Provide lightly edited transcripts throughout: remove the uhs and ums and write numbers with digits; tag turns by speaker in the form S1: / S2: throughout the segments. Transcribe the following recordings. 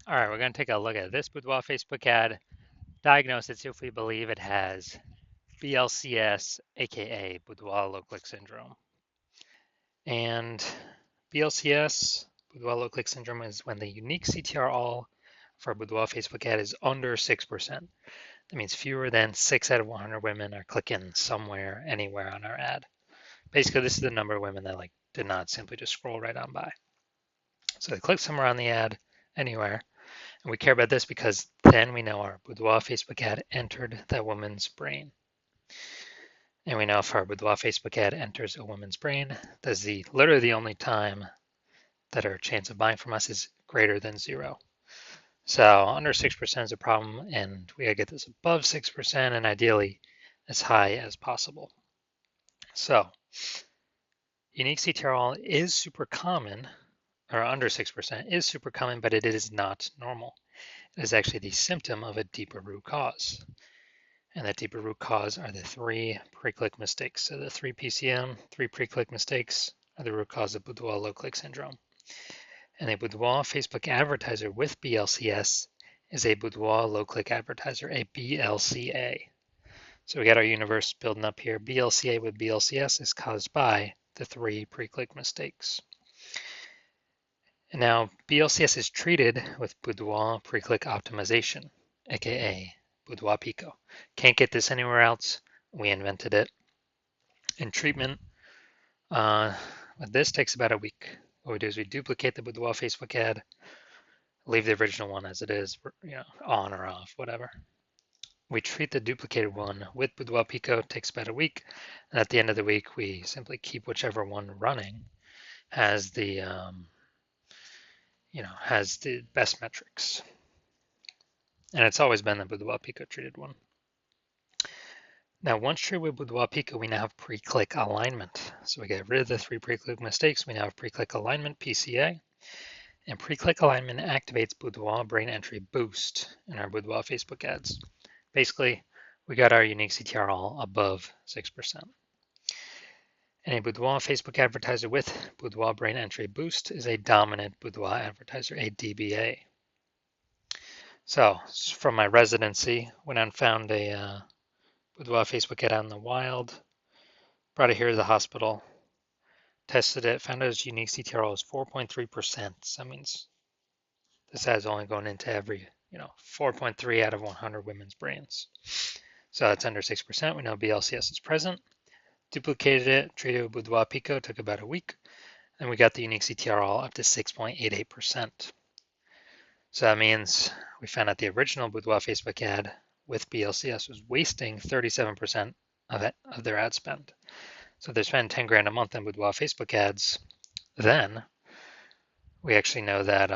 S1: All right, we're going to take a look at this Boudoir Facebook ad, diagnose it, see if we believe it has BLCS, aka Boudoir low click syndrome. And BLCS, Boudoir low click syndrome, is when the unique CTR all for a Boudoir Facebook ad is under 6%. That means fewer than 6 out of 100 women are clicking somewhere, anywhere on our ad. Basically, this is the number of women that did not simply just scroll right on by. So they click somewhere on the ad, anywhere. And we care about this because then we know our Boudoir Facebook ad entered that woman's brain. And we know if our Boudoir Facebook ad enters a woman's brain, that's literally the only time that our chance of buying from us is greater than 0. So under 6% is a problem, and we gotta get this above 6% and ideally as high as possible. So unique CTRL is super common, or under 6% is super common, but it is not normal. It is actually the symptom of a deeper root cause. And that deeper root cause are the 3 pre-click mistakes. So the 3 PCM, 3 pre-click mistakes are the root cause of Boudoir low click syndrome. And a Boudoir Facebook advertiser with BLCS is a Boudoir low click advertiser, a BLCA. So we got our universe building up here. BLCA with BLCS is caused by the 3 pre-click mistakes. And now BLCS is treated with Boudoir pre-click optimization, aka Boudoir Pico. Can't get this anywhere else. We invented it. And treatment with this takes about a week. What we do is we duplicate the Boudoir Facebook ad, leave the original one as it is, on or off, whatever. We treat the duplicated one with Boudoir Pico, takes about a week. And at the end of the week, we simply keep whichever one running has the has the best metrics. And it's always been the Boudoir Pico treated one. Now, once treated with Boudoir Pico, we now have pre-click alignment. So we get rid of the 3 pre-click mistakes. We now have pre-click alignment, PCA. And pre-click alignment activates Boudoir brain entry boost in our Boudoir Facebook ads. Basically, we got our unique CTR all above 6%. And a Boudoir Facebook advertiser with Boudoir brain entry boost is a dominant Boudoir advertiser, a DBA. So from my residency, went out and found a Boudoir Facebook ad out in the wild, brought it here to the hospital, tested it, found out its unique CTRL is 4.3%. So that means this ad is only going into every, 4.3 out of 100 women's brains. So that's under 6%. We know BLCS is present. Duplicated it, treated with Boudoir Pico, took about a week, and we got the unique CTRL up to 6.88%. So that means we found out the original Boudoir Facebook ad with BLCS was wasting 37% of their ad spend. So if they're spending 10 grand a month on Boudoir Facebook ads, then we actually know that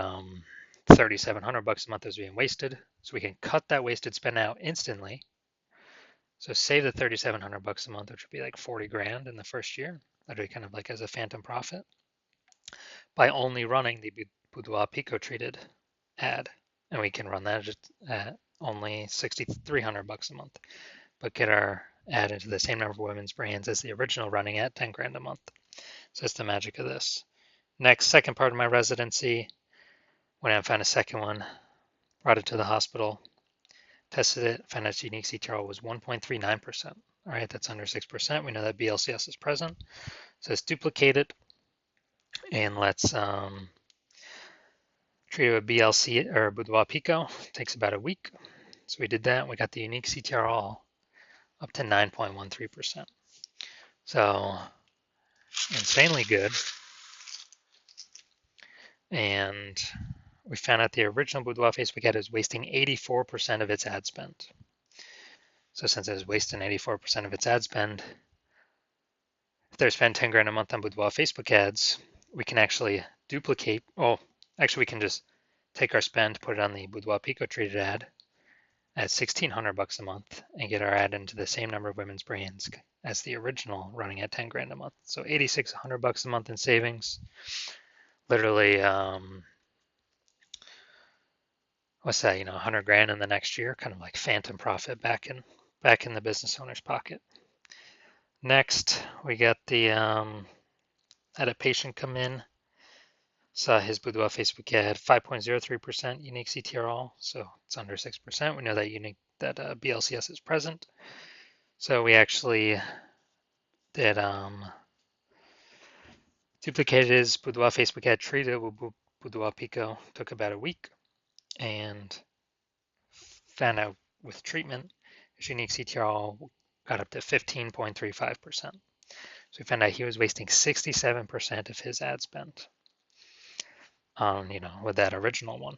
S1: 3,700 bucks a month is being wasted. So we can cut that wasted spend out instantly. So save the 3,700 bucks a month, which would be like 40 grand in the first year. That'd be kind of like as a phantom profit by only running the Boudoir Pico treated ad. And we can run that just at only 6,300 bucks a month, but get our ad into the same number of women's brains as the original running at 10 grand a month. So that's the magic of this. Next, second part of my residency, went out and found a second one, brought it to the hospital, tested it, found its unique CTRL was 1.39%. All right, that's under 6%. We know that BLCS is present. So let's duplicate it and let's treat it with BLC or Boudoir Pico. It takes about a week. So we did that. We got the unique CTRL up to 9.13%. So insanely good. And we found out the original Boudoir Facebook ad is wasting 84% of its ad spend. So since it is wasting 84% of its ad spend, if they're spending 10 grand a month on Boudoir Facebook ads, we can actually duplicate, we can just take our spend, put it on the Boudoir Pico treated ad at 1,600 bucks a month and get our ad into the same number of women's brains as the original running at 10 grand a month. So 8,600 bucks a month in savings. Literally, what's that, 100 grand in the next year, kind of like phantom profit back in the business owner's pocket. Next, we got the had a patient come in, So his Boudoir Facebook ad, 5.03% unique CTRL, so it's under 6%. We know that BLCS is present. So we actually did duplicated his Boudoir Facebook ad, treated with Boudoir Pico, took about a week, and found out with treatment, his unique CTRL got up to 15.35%. So we found out he was wasting 67% of his ad spend on, with that original one.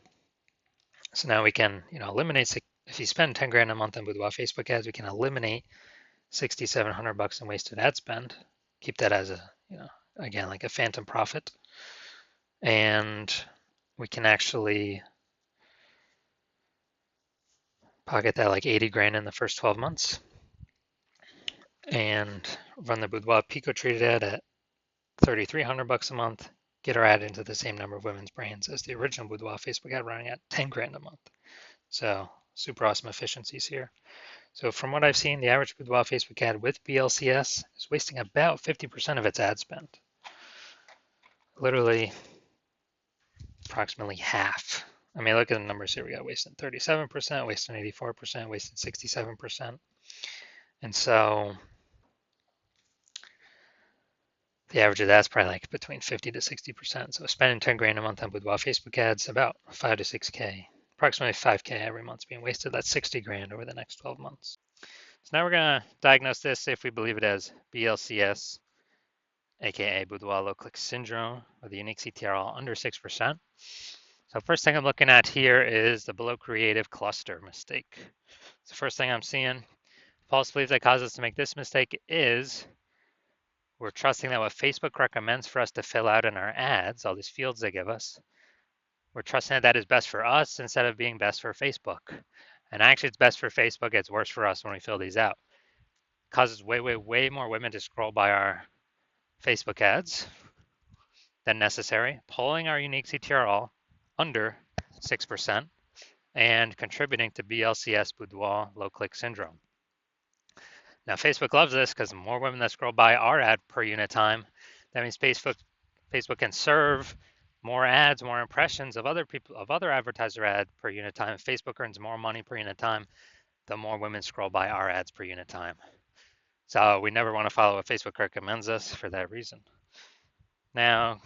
S1: So now we can, eliminate, if you spend 10 grand a month on Boudoir Facebook ads, we can eliminate 6,700 bucks in wasted ad spend, keep that as a, again, like a phantom profit. And we can actually pocket that like 80 grand in the first 12 months and run the Boudoir Pico treated ad at 3,300 bucks a month, get our ad into the same number of women's brains as the original Boudoir Facebook ad running at 10 grand a month. So super awesome efficiencies here. So from what I've seen, the average Boudoir Facebook ad with BLCS is wasting about 50% of its ad spend. Literally approximately half. I mean, look at the numbers here. We got wasted 37%, wasted 84%, wasted 67%. And so the average of that's probably like between 50 to 60%. So spending 10 grand a month on Boudoir Facebook ads, about 5 to 6K, approximately 5K every month being wasted. That's 60 grand over the next 12 months. So now we're going to diagnose this if we believe it as BLCS, aka Boudoir low click syndrome, with a unique CTRL under 6%. So first thing I'm looking at here is the below creative cluster mistake. So first thing I'm seeing, false belief that causes us to make this mistake is we're trusting that what Facebook recommends for us to fill out in our ads, all these fields they give us, we're trusting that is best for us instead of being best for Facebook. And actually it's best for Facebook, it's worse for us when we fill these out. It causes way more women to scroll by our Facebook ads than necessary, pulling our unique CTRL under 6% and contributing to BLCS Boudoir low click syndrome. Now, Facebook loves this because the more women that scroll by our ad per unit time, that means Facebook can serve more ads, more impressions of other advertiser ad per unit time. Facebook earns more money per unit time the more women scroll by our ads per unit time. So we never want to follow what Facebook recommends us for that reason. Now,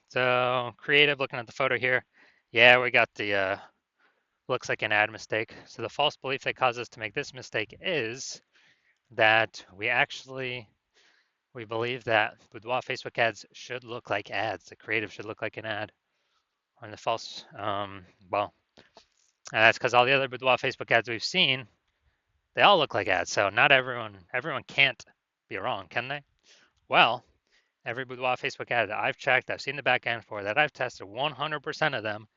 S1: so creative, looking at the photo here, yeah, we got the looks like an ad mistake. So the false belief that caused us to make this mistake is that we believe that Boudoir Facebook ads should look like ads. The creative should look like an ad. And the false, well, that's because all the other Boudoir Facebook ads we've seen, they all look like ads. So not everyone can't be wrong, can they? Well, every Boudoir Facebook ad that I've checked, I've seen the back end for, that I've tested, 100% of them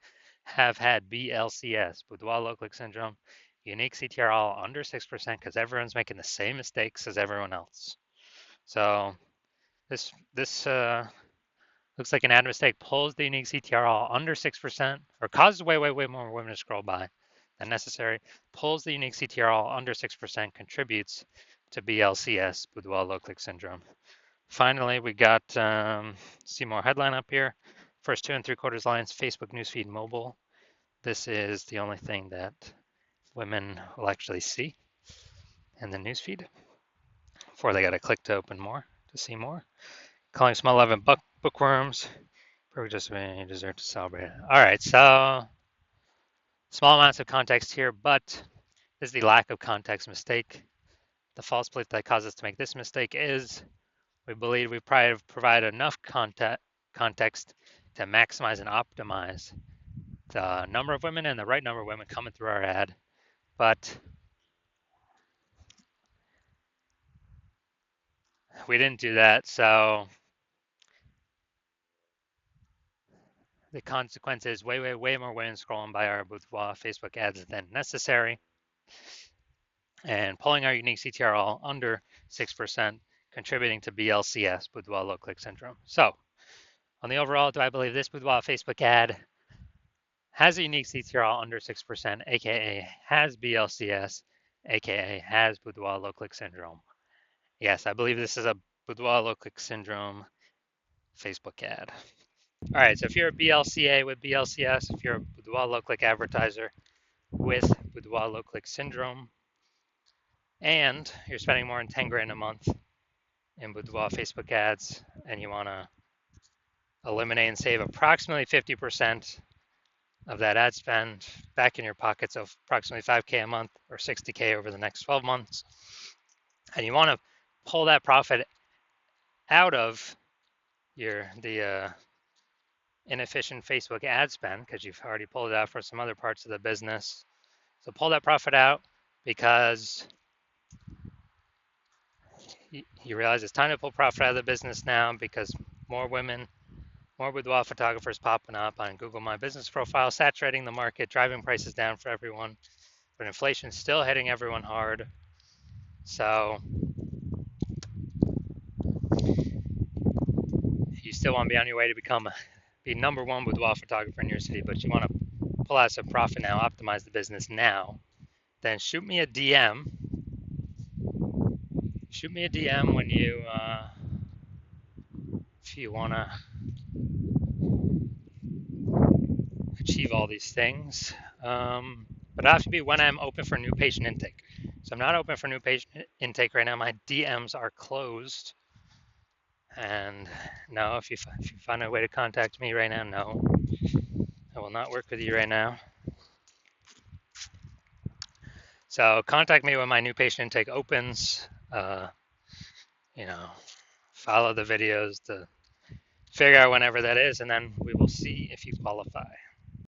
S1: have had BLCS, Boudoir low click syndrome, unique CTRL under 6% because everyone's making the same mistakes as everyone else. So this looks like an ad mistake, pulls the unique CTRL under 6% or causes way more women to scroll by than necessary, pulls the unique CTRL under 6%, contributes to BLCS, Boudoir low click syndrome. Finally, we got, see more headline up here. First 2 3/4 lines, Facebook newsfeed mobile. This is the only thing that women will actually see in the newsfeed before they got to click to open more to see more. Calling small 11 bookworms. Just deserve to celebrate. All right, so small amounts of context here, but this is the lack of context mistake. The false belief that caused us to make this mistake is we believe we provide enough context to maximize and optimize the number of women and the right number of women coming through our ad, but we didn't do that, so the consequence is way more women scrolling by our Boudoir Facebook ads than necessary, and pulling our unique CTRL under 6%, contributing to BLCS, Boudoir low click syndrome. So on the overall, do I believe this Boudoir Facebook ad has a unique CTRL under 6%, aka has BLCS, aka has Boudoir low click syndrome? Yes, I believe this is a Boudoir low click syndrome Facebook ad. All right, so if you're a BLCA with BLCS, if you're a Boudoir low click advertiser with Boudoir low click syndrome, and you're spending more than 10 grand a month in Boudoir Facebook ads, and you want to eliminate and save approximately 50% of that ad spend back in your pockets of approximately 5K a month or 60K over the next 12 months, and you want to pull that profit out of the inefficient Facebook ad spend because you've already pulled it out for some other parts of the business. So pull that profit out because you realize it's time to pull profit out of the business now because more women, more boudoir photographers popping up on Google My Business profile, saturating the market, driving prices down for everyone. But inflation's still hitting everyone hard. So you still want to be on your way to be number one boudoir photographer in your city, but you want to pull out some profit now, optimize the business now. Then shoot me a DM. Shoot me a DM when if you want to achieve all these things. But it has to be when I'm open for new patient intake. So I'm not open for new patient intake right now. My DMs are closed. And no, if you find a way to contact me right now, no, I will not work with you right now. So contact me when my new patient intake opens. You know, follow the videos to figure out whenever that is, and then we will see if you qualify.